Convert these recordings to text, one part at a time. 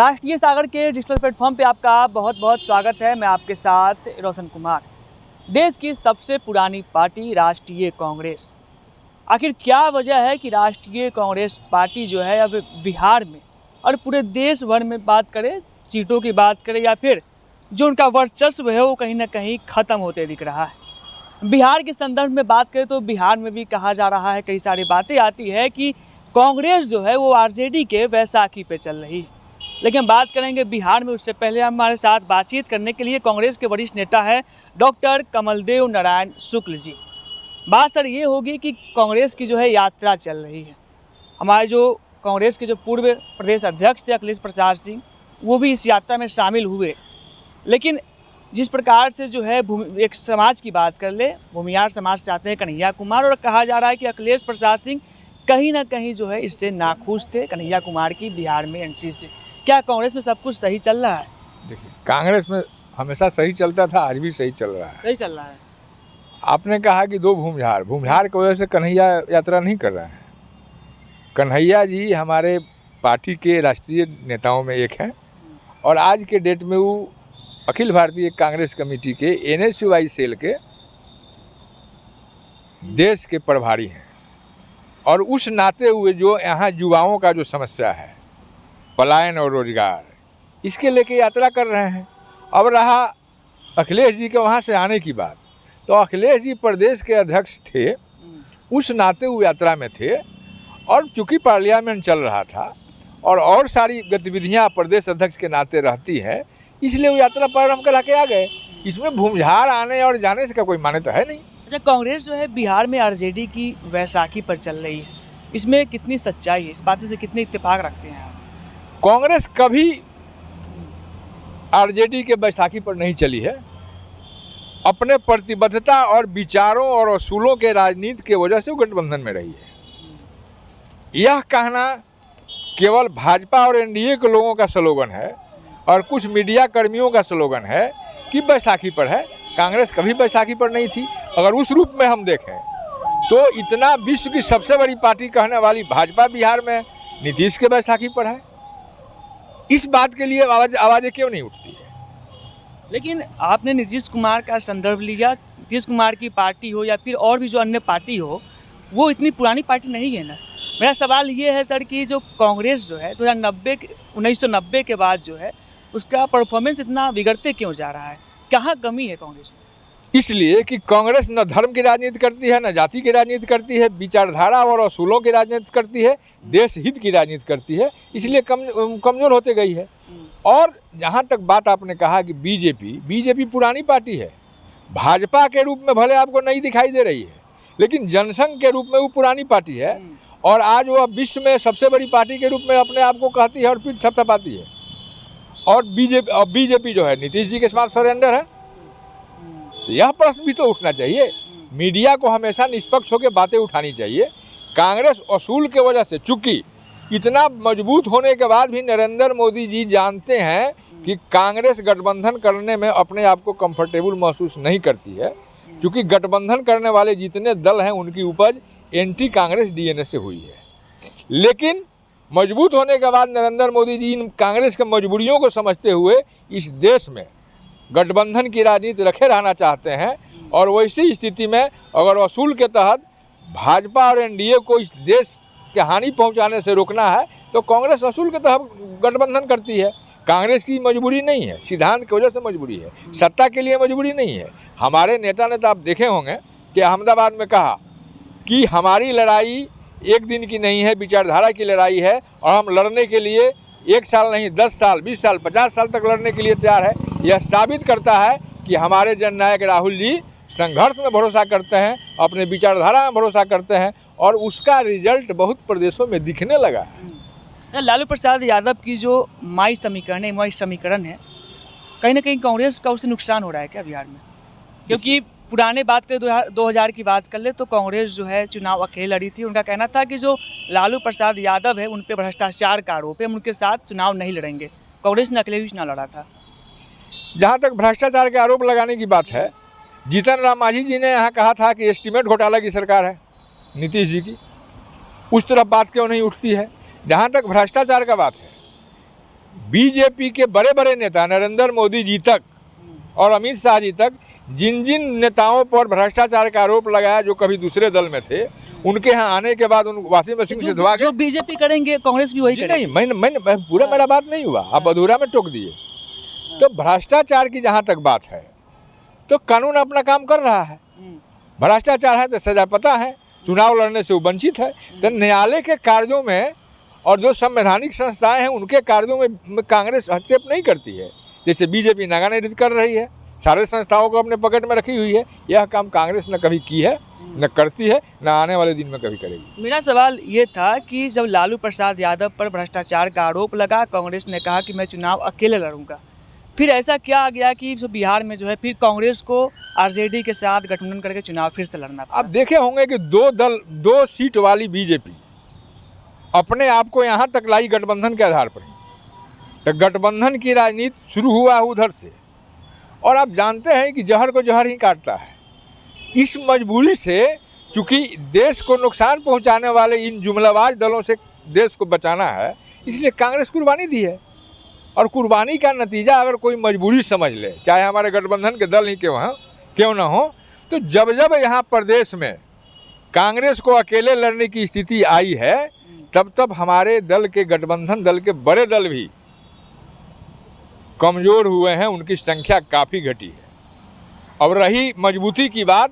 राष्ट्रीय सागर के digital platform पे आपका बहुत बहुत स्वागत है। मैं आपके साथ रोशन कुमार। देश की सबसे पुरानी पार्टी राष्ट्रीय कांग्रेस, आखिर क्या वजह है कि राष्ट्रीय कांग्रेस पार्टी जो है अब बिहार में और पूरे देश भर में बात करें, सीटों की बात करें या फिर जो उनका वर्चस्व है वो कहीं ना कहीं ख़त्म होते दिख रहा है। बिहार के संदर्भ में बात करें तो बिहार में भी कहा जा रहा है, कई सारी बातें आती है कि कांग्रेस जो है वो आरजेडी के वैसाखी पे चल रही है। लेकिन बात करेंगे बिहार में, उससे पहले हमारे साथ बातचीत करने के लिए कांग्रेस के वरिष्ठ नेता है डॉक्टर कमलदेव नारायण शुक्ल जी। बात सर ये होगी कि कांग्रेस की जो है यात्रा चल रही है। हमारे जो कांग्रेस के जो पूर्व प्रदेश अध्यक्ष थे अखिलेश प्रसाद सिंह, वो भी इस यात्रा में शामिल हुए। लेकिन जिस प्रकार से जो है एक समाज की बात कर ले, भूमिहार समाज से आते हैं कन्हैया कुमार, और कहा जा रहा है कि अखिलेश प्रसाद सिंह कहीं ना कहीं जो है इससे नाखुश थे कन्हैया कुमार की बिहार में एंट्री से। क्या कांग्रेस में सब कुछ सही चल रहा है? देखिए, कांग्रेस में हमेशा सही चलता था, आज भी सही चल रहा है। सही चल रहा है। आपने कहा कि दो भूमिहार की वजह से कन्हैया यात्रा नहीं कर रहे हैं। कन्हैया जी हमारे पार्टी के राष्ट्रीय नेताओं में एक हैं और आज के डेट में वो अखिल भारतीय कांग्रेस कमेटी के NSUI सेल के देश के प्रभारी हैं। और उस नाते हुए जो यहाँ युवाओं का जो समस्या है, पलायन और रोजगार, इसके लेके यात्रा कर रहे हैं। अब रहा अखिलेश जी के वहाँ से आने की बात, तो अखिलेश जी प्रदेश के अध्यक्ष थे, उस नाते वो यात्रा में थे। और चूँकि पार्लियामेंट चल रहा था और सारी गतिविधियाँ प्रदेश अध्यक्ष के नाते रहती है, इसलिए वो यात्रा प्रारंभ करा के आ गए। इसमें भूमिहार आने और जाने से का कोई मान्यता है नहीं। अच्छा, कांग्रेस जो है बिहार में आरजेडी की वैसाखी पर चल रही है, इसमें कितनी सच्चाई है? इस बातों से कितने इत्तेफाक रखते हैं आप? कांग्रेस कभी आरजेडी के बैसाखी पर नहीं चली है। अपने प्रतिबद्धता और विचारों और असूलों के राजनीति के वजह से वो गठबंधन में रही है। यह कहना केवल भाजपा और एनडीए के लोगों का स्लोगन है और कुछ मीडिया कर्मियों का स्लोगन है कि बैसाखी पर है। कांग्रेस कभी बैसाखी पर नहीं थी। अगर उस रूप में हम देखें तो इतना विश्व की सबसे बड़ी पार्टी कहने वाली भाजपा बिहार में नीतीश के बैसाखी पर है। इस बात के लिए आवाज़ें क्यों नहीं उठती है? लेकिन आपने नीतीश कुमार का संदर्भ लिया। नीतीश कुमार की पार्टी हो या फिर और भी जो अन्य पार्टी हो, वो इतनी पुरानी पार्टी नहीं है ना। मेरा सवाल ये है सर कि जो कांग्रेस जो है 1990 के बाद जो है उसका परफॉर्मेंस इतना बिगड़ते क्यों जा रहा है? कहाँ कमी है कांग्रेस में? इसलिए कि कांग्रेस न धर्म की राजनीति करती है, न जाति की राजनीति करती है, विचारधारा और असूलों की राजनीति करती है, देश हित की राजनीति करती है, इसलिए कमज़ोर होते गई है। और जहाँ तक बात आपने कहा कि बीजेपी पुरानी पार्टी है, भाजपा के रूप में भले आपको नहीं दिखाई दे रही है, लेकिन जनसंघ के रूप में वो पुरानी पार्टी है। और आज वो विश्व में सबसे बड़ी पार्टी के रूप में अपने आप को कहती है और पीठ थपथपाती है। और बीजेपी जो है नीतीश जी के साथ सरेंडर है। तो यह प्रश्न भी तो उठना चाहिए। मीडिया को हमेशा निष्पक्ष होकर बातें उठानी चाहिए। कांग्रेस असूल के वजह से, चूँकि इतना मजबूत होने के बाद भी नरेंद्र मोदी जी जानते हैं कि कांग्रेस गठबंधन करने में अपने आप को कंफर्टेबल महसूस नहीं करती है, क्योंकि गठबंधन करने वाले जितने दल हैं उनकी उपज एंटी कांग्रेस DNA से हुई है। लेकिन मजबूत होने के बाद नरेंद्र मोदी जी इन कांग्रेस के मजबूरियों को समझते हुए इस देश में गठबंधन की राजनीति रखे रहना चाहते हैं। और वैसी स्थिति में अगर असूल के तहत भाजपा और एनडीए को इस देश के हानि पहुंचाने से रोकना है तो कांग्रेस असूल के तहत गठबंधन करती है। कांग्रेस की मजबूरी नहीं है, सिद्धांत की वजह से मजबूरी है, सत्ता के लिए मजबूरी नहीं है। हमारे नेता ने तो आप देखे होंगे कि अहमदाबाद में कहा कि हमारी लड़ाई एक दिन की नहीं है, विचारधारा की लड़ाई है और हम लड़ने के लिए 1 साल नहीं 10 साल 20 साल 50 साल तक लड़ने के लिए तैयार है। यह साबित करता है कि हमारे जननायक राहुल जी संघर्ष में भरोसा करते हैं, अपने विचारधारा में भरोसा करते हैं और उसका रिजल्ट बहुत प्रदेशों में दिखने लगा है। लालू प्रसाद यादव की जो माई समीकरण है, कहीं ना कहीं कांग्रेस का उससे नुकसान हो रहा है क्या बिहार में? क्योंकि पुराने बात करें 2000 की बात कर ले तो कांग्रेस जो है चुनाव अकेले लड़ी थी। उनका कहना था कि जो लालू प्रसाद यादव है उन पे भ्रष्टाचार का आरोप है, हम उनके साथ चुनाव नहीं लड़ेंगे। कांग्रेस ने अकेले भी चुनाव लड़ा था। जहाँ तक भ्रष्टाचार के आरोप लगाने की बात है, जीतन राम मांझी जी ने यहाँ कहा था कि एस्टीमेट घोटाला की सरकार है नीतीश जी की। उस तरफ बात क्यों नहीं उठती है? जहाँ तक भ्रष्टाचार का बात है, बीजेपी के बड़े बड़े नेता नरेंद्र मोदी जी तक और अमित शाह जी तक जिन जिन नेताओं पर भ्रष्टाचार का आरोप लगाया जो कभी दूसरे दल में थे, उनके यहाँ आने के बाद उन वॉशिंग मशीन से धुआ के जो बीजेपी करेंगे कांग्रेस भी वही करेगी। नहीं, मैंने पूरा मेरा बात नहीं हुआ, आप अधूरा में टोक दिए। तो भ्रष्टाचार की जहाँ तक बात है तो कानून अपना काम कर रहा है। भ्रष्टाचार है तो सजा पता है, चुनाव लड़ने से वो वंचित है। तो न्यायालय के कार्यों में और जो संवैधानिक संस्थाएं हैं उनके कार्यों में कांग्रेस हस्तक्षेप नहीं करती है, जैसे बीजेपी नागानिर्दित कर रही है, सारे संस्थाओं को अपने पकड़ में रखी हुई है। यह काम कांग्रेस न कभी की है, न करती है, न आने वाले दिन में कभी करेगी। मेरा सवाल ये था कि जब लालू प्रसाद यादव पर भ्रष्टाचार का आरोप लगा, कांग्रेस ने कहा कि मैं चुनाव अकेले लड़ूंगा, फिर ऐसा क्या आ गया कि जो बिहार में जो है फिर कांग्रेस को आरजेडी के साथ गठबंधन करके चुनाव फिर से लड़ना पड़ा। आप देखे होंगे कि दो सीट वाली बीजेपी अपने आप को यहाँ तक लाई गठबंधन के आधार पर ही। तो गठबंधन की राजनीति शुरू हुआ उधर से, और आप जानते हैं कि जहर को जहर ही काटता है। इस मजबूरी से चूंकि देश को नुकसान पहुंचाने वाले इन जुमलाबाज दलों से देश को बचाना है, इसलिए कांग्रेस कुर्बानी दी है। और कुर्बानी का नतीजा अगर कोई मजबूरी समझ ले, चाहे हमारे गठबंधन के दल ही क्यों ना हो, तो जब जब यहाँ प्रदेश में कांग्रेस को अकेले लड़ने की स्थिति आई है, तब तब हमारे दल के गठबंधन दल के बड़े दल भी कमज़ोर हुए हैं, उनकी संख्या काफ़ी घटी है। और रही मजबूती की बात,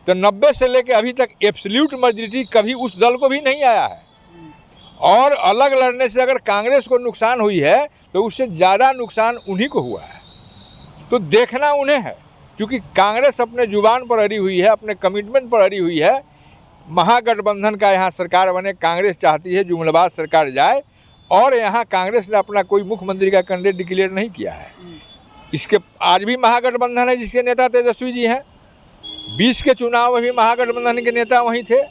तो 90 से लेकर अभी तक एब्सोल्यूट मेजॉरिटी कभी उस दल को भी नहीं आया है। और अलग लड़ने से अगर कांग्रेस को नुकसान हुई है तो उससे ज़्यादा नुकसान उन्हीं को हुआ है। तो देखना उन्हें है, क्योंकि कांग्रेस अपने जुबान पर अड़ी हुई है, अपने कमिटमेंट पर अड़ी हुई है। महागठबंधन का यहाँ सरकार बने, कांग्रेस चाहती है जुमलाबाज सरकार जाए, और यहाँ कांग्रेस ने अपना कोई मुख्यमंत्री का कैंडिडेट डिक्लेयर नहीं किया है। इसके आज भी महागठबंधन है जिसके नेता तेजस्वी जी हैं। 20 के चुनाव में भी महागठबंधन के नेता वहीं थे।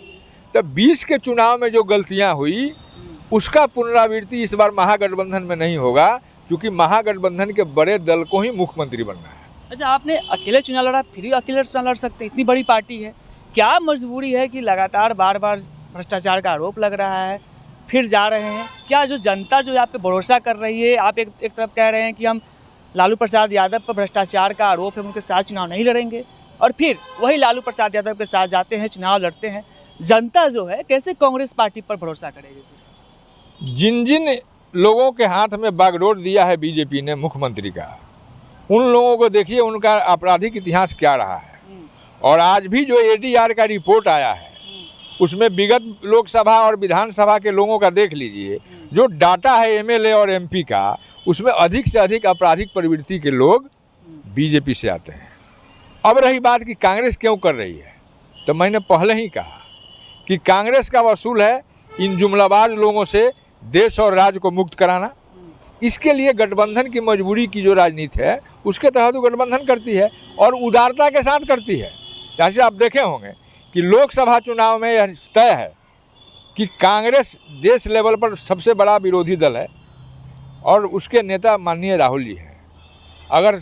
तो 20 के चुनाव में जो गलतियाँ हुई उसका पुनरावृत्ति इस बार महागठबंधन में नहीं होगा, क्योंकि महागठबंधन के बड़े दल को ही मुख्यमंत्री बनना है। अच्छा, आपने अकेले चुनाव लड़ा, फिर भी अकेले चुनाव लड़ सकते, इतनी बड़ी पार्टी है, क्या मजबूरी है कि लगातार बार बार भ्रष्टाचार का आरोप लग रहा है, फिर जा रहे हैं? क्या जो जनता जो आप पे भरोसा कर रही है, आप एक तरफ कह रहे हैं कि हम लालू प्रसाद यादव पर भ्रष्टाचार का आरोप है, उनके साथ चुनाव नहीं लड़ेंगे, और फिर वही लालू प्रसाद यादव के साथ जाते हैं, चुनाव लड़ते हैं, जनता जो है कैसे कांग्रेस पार्टी पर भरोसा करेगी? जिन जिन लोगों के हाथ में बागडोर दिया है बीजेपी ने मुख्यमंत्री का, उन लोगों को देखिए उनका आपराधिक इतिहास क्या रहा है। और आज भी जो एडीआर का रिपोर्ट आया है उसमें विगत लोकसभा और विधानसभा के लोगों का देख लीजिए, जो डाटा है एमएलए और एमपी का, उसमें अधिक से अधिक आपराधिक प्रवृत्ति के लोग बीजेपी से आते हैं। अब रही बात कि कांग्रेस क्यों कर रही है, तो मैंने पहले ही कहा कि कांग्रेस का वसूल है इन जुमलाबाज लोगों से देश और राज्य को मुक्त कराना। इसके लिए गठबंधन की मजबूरी की जो राजनीति है उसके तहत वो गठबंधन करती है और उदारता के साथ करती है। जैसे आप देखे होंगे कि लोकसभा चुनाव में यह तय है कि कांग्रेस देश लेवल पर सबसे बड़ा विरोधी दल है और उसके नेता माननीय राहुल जी हैं। अगर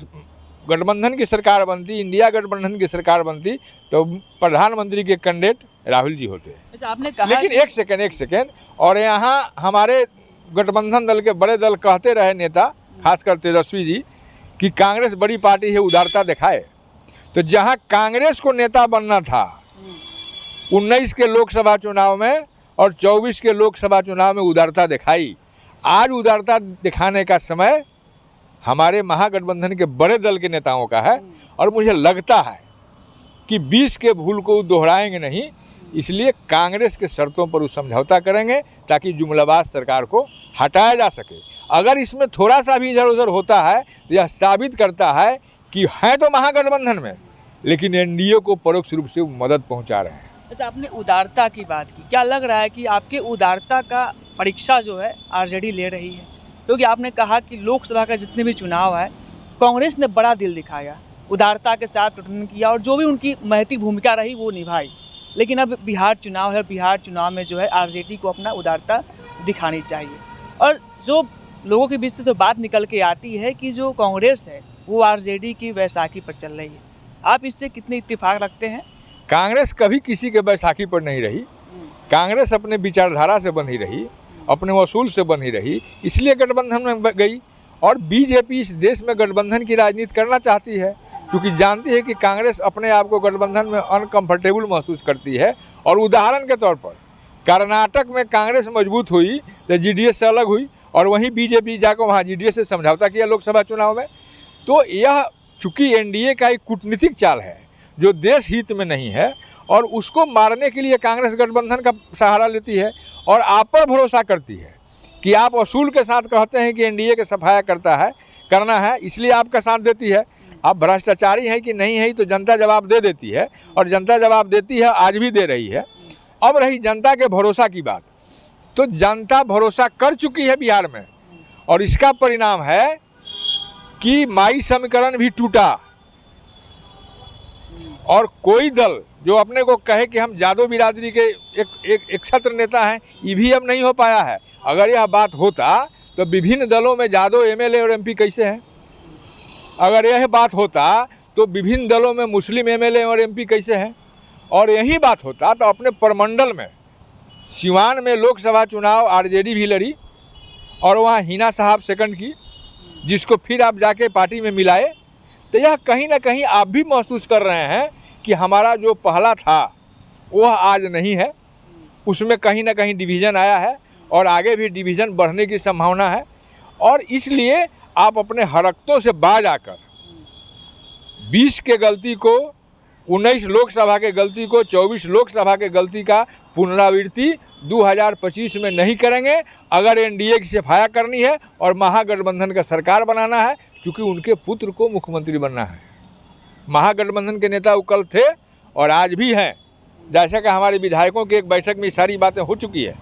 गठबंधन की सरकार बनती, इंडिया गठबंधन की सरकार बनती, तो प्रधानमंत्री के कैंडिडेट राहुल जी होते। अच्छा, आपने कहा, लेकिन एक सेकेंड, और यहाँ हमारे गठबंधन दल के बड़े दल कहते रहे नेता, खासकर तेजस्वी जी, कि कांग्रेस बड़ी पार्टी है, उदारता दिखाए। तो जहाँ कांग्रेस को नेता बनना था 19 के लोकसभा चुनाव में और 24 के लोकसभा चुनाव में उदारता दिखाई। आज उदारता दिखाने का समय हमारे महागठबंधन के बड़े दल के नेताओं का है, और मुझे लगता है कि 20 के भूल को दोहराएंगे नहीं, इसलिए कांग्रेस के शर्तों पर वो समझौता करेंगे ताकि जुमलाबाज सरकार को हटाया जा सके। अगर इसमें थोड़ा सा भी इधर उधर होता है तो यह साबित करता है कि है तो महागठबंधन में, लेकिन एनडीए को परोक्ष रूप से मदद पहुंचा रहे हैं। अच्छा, आपने उदारता की बात की, क्या लग रहा है कि आपके उदारता का परीक्षा जो है आरजेडी ले रही है? क्योंकि आपने कहा कि लोकसभा का जितने भी चुनाव है कांग्रेस ने बड़ा दिल दिखाया, उदारता के साथ गठबंधन किया और जो भी उनकी महती भूमिका रही वो निभाई, लेकिन अब बिहार चुनाव है, बिहार चुनाव में जो है आरजेडी को अपना उदारता दिखानी चाहिए। और जो लोगों के बीच से तो बात निकल के आती है कि जो कांग्रेस है वो आरजेडी की वैसाखी पर चल रही है, आप इससे कितने इत्तेफाक रखते हैं? कांग्रेस कभी किसी के बैसाखी पर नहीं रही। कांग्रेस अपने विचारधारा से बंधी रही, अपने वसूल से बंधी रही, इसलिए गठबंधन में गई। और बीजेपी इस देश में गठबंधन की राजनीति करना चाहती है, क्योंकि जानती है कि कांग्रेस अपने आप को गठबंधन में अनकंफर्टेबल महसूस करती है। और उदाहरण के तौर पर कर्नाटक में कांग्रेस मजबूत हुई तो जीडीएस से अलग हुई, और वहीं बीजेपी जाकर वहाँ जीडीएस से समझौता किया लोकसभा चुनाव में। तो यह चूँकि एनडीए का एक कूटनीतिक चाल है जो देश हित में नहीं है, और उसको मारने के लिए कांग्रेस गठबंधन का सहारा लेती है और आप पर भरोसा करती है कि आप असूल के साथ कहते हैं कि एनडीए के सफाया करना है, इसलिए आपका साथ देती है। आप भ्रष्टाचारी हैं कि नहीं है तो जनता जवाब दे देती है, और जनता जवाब देती है, आज भी दे रही है। अब रही जनता के भरोसा की बात, तो जनता भरोसा कर चुकी है बिहार में, और इसका परिणाम है कि माई समीकरण भी टूटा। और कोई दल जो अपने को कहे कि हम जादव बिरादरी के एक छत्र नेता हैं, ये भी अब नहीं हो पाया है। अगर यह बात होता तो विभिन्न दलों में जादव एमएलए और एमपी कैसे हैं? अगर यह बात होता तो विभिन्न दलों में मुस्लिम एमएलए और एमपी कैसे हैं? और यही बात होता तो अपने प्रमंडल में सिवान में लोकसभा चुनाव आरजेडी भी लड़ी, और वहाँ हिना साहब सेकंड की, जिसको फिर आप जाके पार्टी में मिलाए। तो यह कहीं ना कहीं आप भी महसूस कर रहे हैं कि हमारा जो पहला था वह आज नहीं है, उसमें कहीं ना कहीं डिवीज़न आया है, और आगे भी डिवीज़न बढ़ने की संभावना है। और इसलिए आप अपने हरकतों से बाज आकर 20 के गलती को, 19 लोकसभा के गलती को, 24 लोकसभा के गलती का पुनरावृत्ति 2025 में नहीं करेंगे। अगर एनडीए की सफाया करनी है और महागठबंधन का सरकार बनाना है, क्योंकि उनके पुत्र को मुख्यमंत्री बनना है। महागठबंधन के नेता कल थे और आज भी हैं, जैसा कि हमारे विधायकों की एक बैठक में सारी बातें हो चुकी है।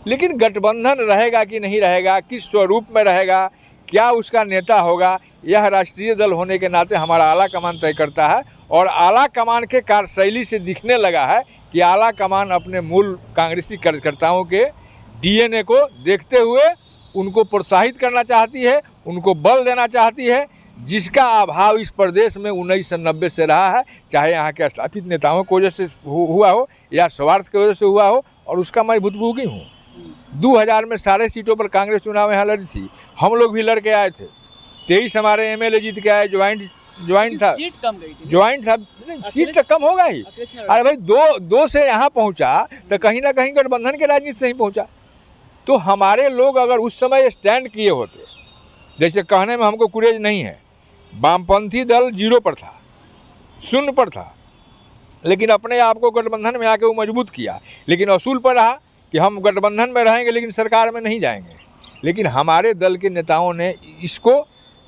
लेकिन गठबंधन रहेगा कि नहीं रहेगा, किस स्वरूप में रहेगा, क्या उसका नेता होगा, यह राष्ट्रीय दल होने के नाते हमारा आला कमान तय करता है। और आला कमान के कार्यशैली से दिखने लगा है कि आला कमान अपने मूल कांग्रेसी कार्यकर्ताओं के डीएनए को देखते हुए उनको प्रोत्साहित करना चाहती है, उनको बल देना चाहती है, जिसका अभाव इस प्रदेश में 1990 से रहा है। चाहे यहाँ के स्थापित नेताओं की वजह से हुआ हो या स्वार्थ की वजह से हुआ हो, और उसका मैं भुक्तभोगी हूँ। 2000 में सारे सीटों पर कांग्रेस चुनाव यहाँ लड़ी थी, हम लोग भी लड़ के आए थे। 23 हमारे एमएलए जीत के आए, ज्वाइंट था, सीट कम गई थी, ज्वाइंट था, सीट तो कम होगा ही। अरे भाई दो से यहाँ पहुँचा तो कहीं ना कहीं गठबंधन के राजनीति से ही पहुँचा। तो हमारे लोग अगर उस समय स्टैंड किए होते, जैसे कहने में हमको कुरेज नहीं है, वामपंथी दल 0 पर था, 0 पर था, लेकिन अपने आप को गठबंधन में आके वो मजबूत किया। लेकिन असूल पर रहा कि हम गठबंधन में रहेंगे लेकिन सरकार में नहीं जाएंगे। लेकिन हमारे दल के नेताओं ने इसको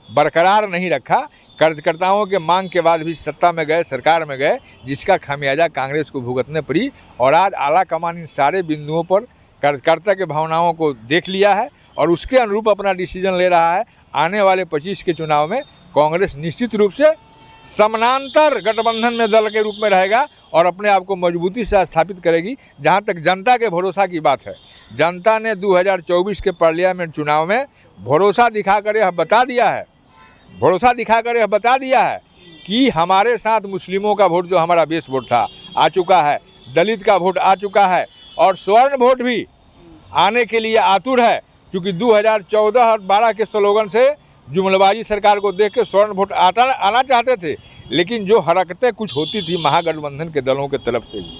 बरकरार नहीं रखा, कार्यकर्ताओं के मांग के बाद भी सत्ता में गए, सरकार में गए, जिसका खामियाजा कांग्रेस को भुगतने पड़ी। और आज आला कमान इन सारे बिंदुओं पर कार्यकर्ता के भावनाओं को देख लिया है और उसके अनुरूप अपना डिसीजन ले रहा है। आने वाले 25 के चुनाव में कांग्रेस निश्चित रूप से समानांतर गठबंधन में दल के रूप में रहेगा और अपने आप को मजबूती से स्थापित करेगी। जहां तक जनता के भरोसा की बात है, जनता ने 2024 के पार्लियामेंट चुनाव में भरोसा दिखाकर यह बता दिया है कि हमारे साथ मुस्लिमों का वोट, जो हमारा बेस वोट था, आ चुका है, दलित का वोट आ चुका है और स्वर्ण वोट भी आने के लिए आतुर है। क्योंकि 2014 और 12 के स्लोगन से जुमलबाजी सरकार को देख के स्वर्ण वोट आना चाहते थे, लेकिन जो हरकतें कुछ होती थी महागठबंधन के दलों के तरफ से भी,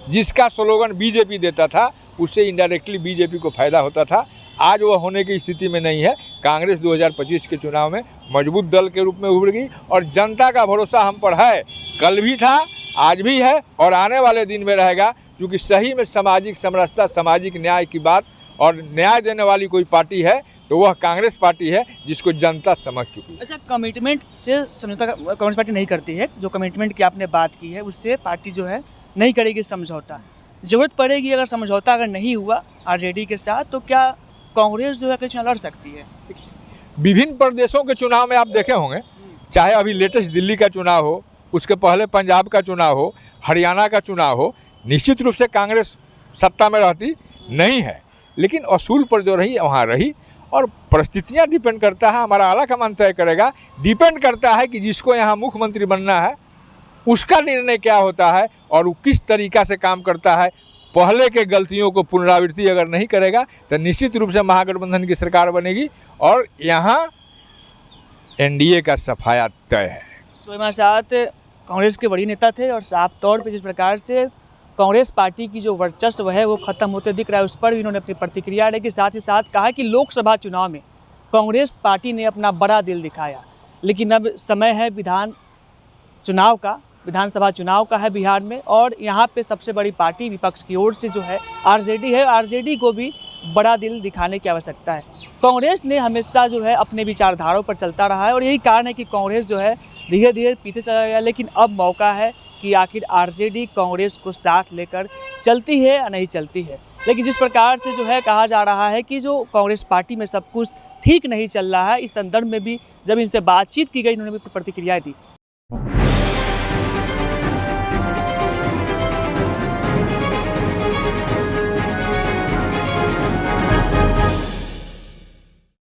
जिसका स्लोगन बीजेपी देता था, उससे इनडायरेक्टली बीजेपी को फायदा होता था। आज वह होने की स्थिति में नहीं है। कांग्रेस 2025 के चुनाव में मजबूत दल के रूप में उभरेगी और जनता का भरोसा हम पर है, कल भी था, आज भी है और आने वाले दिन में रहेगा। क्योंकि सही में सामाजिक समरसता, सामाजिक न्याय की बात और न्याय देने वाली कोई पार्टी है तो वह कांग्रेस पार्टी है, जिसको जनता समझ चुकी है। अच्छा, कमिटमेंट से समझौता कांग्रेस पार्टी नहीं करती है। जो कमिटमेंट की आपने बात की है उससे पार्टी जो है नहीं करेगी समझौता। ज़रूरत पड़ेगी अगर समझौता अगर नहीं हुआ आरजेडी के साथ, तो क्या कांग्रेस जो है अपने चुनाव लड़ सकती है? विभिन्न प्रदेशों के चुनाव में आप देखे होंगे, चाहे अभी लेटेस्ट दिल्ली का चुनाव हो, उसके पहले पंजाब का चुनाव हो, हरियाणा का चुनाव हो, निश्चित रूप से कांग्रेस सत्ता में रहती नहीं है, लेकिन असूल पर जो रही वहाँ रही। और परिस्थितियाँ डिपेंड करता है, हमारा आला कमान तय करेगा, डिपेंड करता है कि जिसको यहाँ मुख्यमंत्री बनना है उसका निर्णय क्या होता है और वो किस तरीक़ा से काम करता है। पहले के गलतियों को पुनरावृत्ति अगर नहीं करेगा तो निश्चित रूप से महागठबंधन की सरकार बनेगी और यहाँ एनडीए का सफाया तय है। तो हमारे साथ कांग्रेस के बड़ी नेता थे और साफ तौर पे जिस प्रकार से कांग्रेस पार्टी की जो वर्चस्व है वो खत्म होते दिख रहा है, उस पर भी इन्होंने अपनी प्रतिक्रिया रखी। साथ ही साथ कहा कि लोकसभा चुनाव में कांग्रेस पार्टी ने अपना बड़ा दिल दिखाया, लेकिन अब समय है विधानसभा चुनाव का है बिहार में, और यहाँ पे सबसे बड़ी पार्टी विपक्ष की ओर से जो है आरजेडी है। आरजेडी को भी बड़ा दिल दिखाने की आवश्यकता है। कांग्रेस ने हमेशा जो है अपने विचारधाराओं पर चलता रहा है और यही कारण है कि कांग्रेस जो है धीरे धीरे पीछे चला गया, लेकिन अब मौका है कि आखिर आरजेडी कांग्रेस को साथ लेकर चलती है या नहीं चलती है। लेकिन जिस प्रकार से जो है कहा जा रहा है कि जो कांग्रेस पार्टी में सब कुछ ठीक नहीं चल रहा है, इस संदर्भ में भी जब इनसे बातचीत की गई, इन्होंने भी प्रतिक्रियाएं दी।